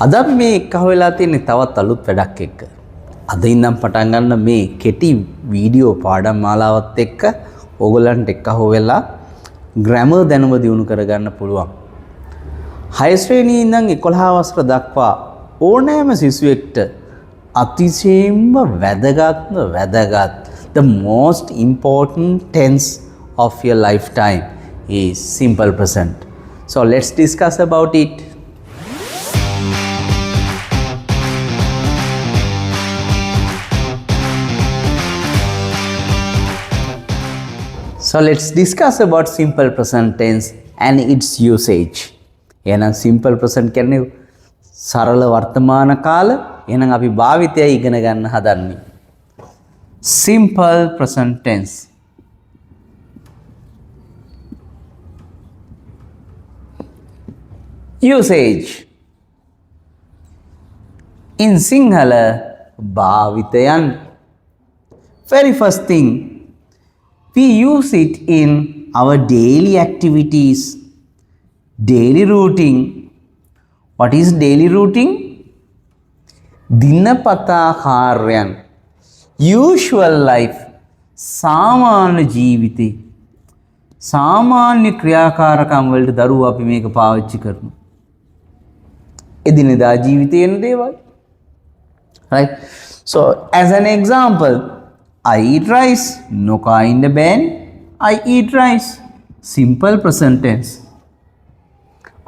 අද අපි මේ එක්ක වෙලා තියෙන තවත් අලුත් වැඩක් එක්ක. අද ඉඳන් පටන් ගන්න මේ කෙටි වීඩියෝ පාඩම් මාලාවත් එක්ක ඕගොල්ලන්ට එක්ක වෙලා ග්‍රැමර් දැනුම දියුණු කරගන්න පුළුවන්. 6 ශ්‍රේණියේ ඉඳන් 11 වසර දක්වා ඕනෑම සිසුවෙක්ට අතිශයින්ම වැදගත් the most important tense of your lifetime is simple present. So let's discuss about it. So let's discuss about simple present tense and its usage. එහෙනම් simple present කියන්නේ සරල වර්තමාන කාල. එහෙනම් අපි භාවිතය ඉගෙන ගන්න හදන්නේ. Simple present tense. Usage. In Sinhala භාවිතයන්. Very first thing, we use it in our daily activities, daily routine. What is daily routine? දිනපතා කාර්යයන්, usual life, සාමාන්‍ය ජීවිතේ, සාමාන්‍ය ක්‍රියාකාරකම් වලට දරුවෝ අපි මේක පාවිච්චි කරනවා. එදිනෙදා ජීවිතේ වෙන දේවල්. Right? So as an example, I eat rice. Noka in the band. I eat rice. Simple present tense.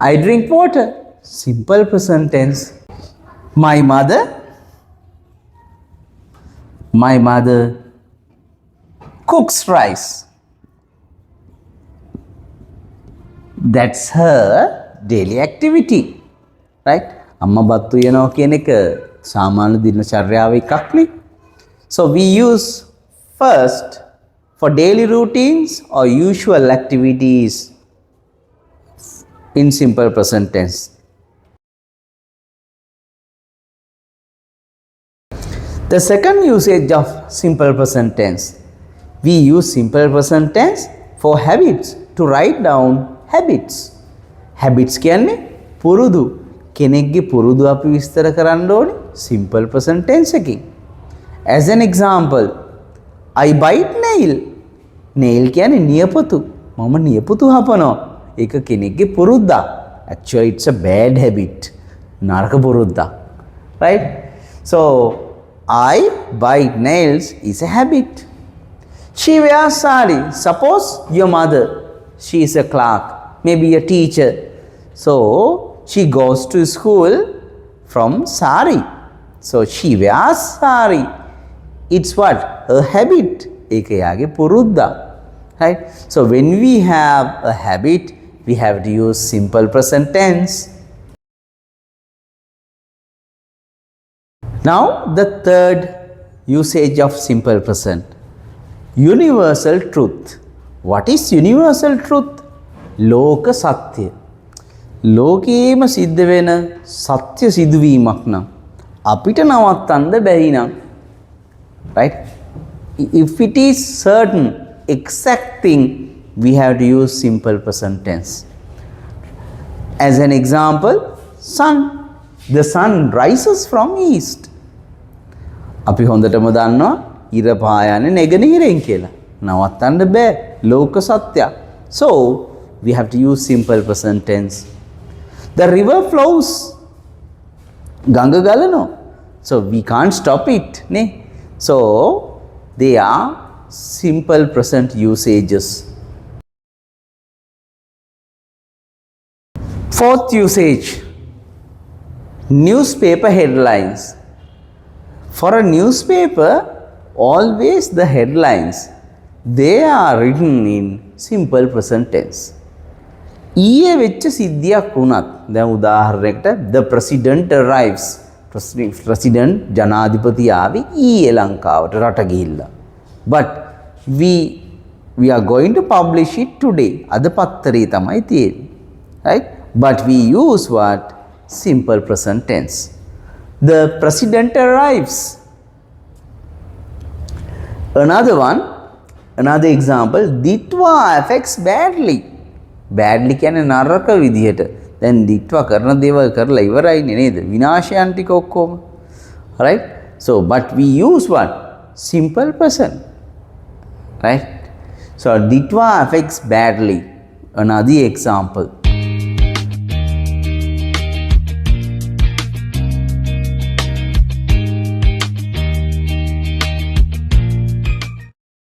I drink water. Simple present tense. My mother cooks rice. That's her daily activity. Right? Amma battu yanawa කියන එක සාමාන්‍ය දිනචර්යාවේ එකක් නේ. So we use first for daily routines or usual activities in simple present tense. The second usage of simple present tense, we use simple present tense for habits, to write down habits. Habits කියන්නේ පුරුදු. කෙනෙක්ගේ පුරුදු අපි විස්තර කරන්න ඕනේ simple present tense එකකින්. As an example, I bite nail. Nail කියන්නේ නියපොතු. මම නියපොතු හපනවා. ඒක කෙනෙක්ගේ පුරුද්දක්. Actually it's a bad habit. නරක පුරුද්දක්. Right? So I bite nails is a habit. She wears sari. Suppose your mother, she is a clerk, maybe a teacher. So she goes to school from sari. So she wears sari. It's what? A habit. ඒක යාගේ පුරුද්දක්. Right? So when we have a habit, we have to use simple present tense. Now the third usage of simple present. Universal truth. What is universal truth? ලෝක සත්‍ය. ලෝකයේම සිද්ධ වෙන සත්‍ය සිදුවීමක් නම් අපිට නවත්තන්න බැරි නම්, right? If it is certain exact thing, we have to use simple present tense. As an example, sun. The sun rises from east. අපි හොඳටම දන්නවා ඉර පායන්නේ නැගෙනහිරෙන් කියලා. නවත්තන්න බෑ. ලෝක සත්‍යයක්. So we have to use simple present tense. The river flows. ගඟ ගලනවා. So we can't stop it. නේ? So they are simple present usages. Fourth usage, newspaper headlines. For a newspaper, always the headlines, they are written in simple present tense. ඊයේ වෙච්ච සිද්ධියක් වුණත්, දැන් උදාහරණයකට the president arrives. president ජනාධිපති ආවේ ඊයේ ලංකාවට රට ගිහිල්ලා. But we are going to publish it today. අද පත්තරේ තමයි තියෙන්නේ. Right? But we use what? Simple present tense. The president arrives. Another example, Ditwa affects badly. Badly කියන්නේ නරක විදිහට. දැන් දිට්වා කරන දේවල් කරලා ඉවරයිනේ නේද? විනාශයන් ටික ඔක්කොම. Right? So, but we use what? Simple present. Right? So, ditva affects badly. Another example.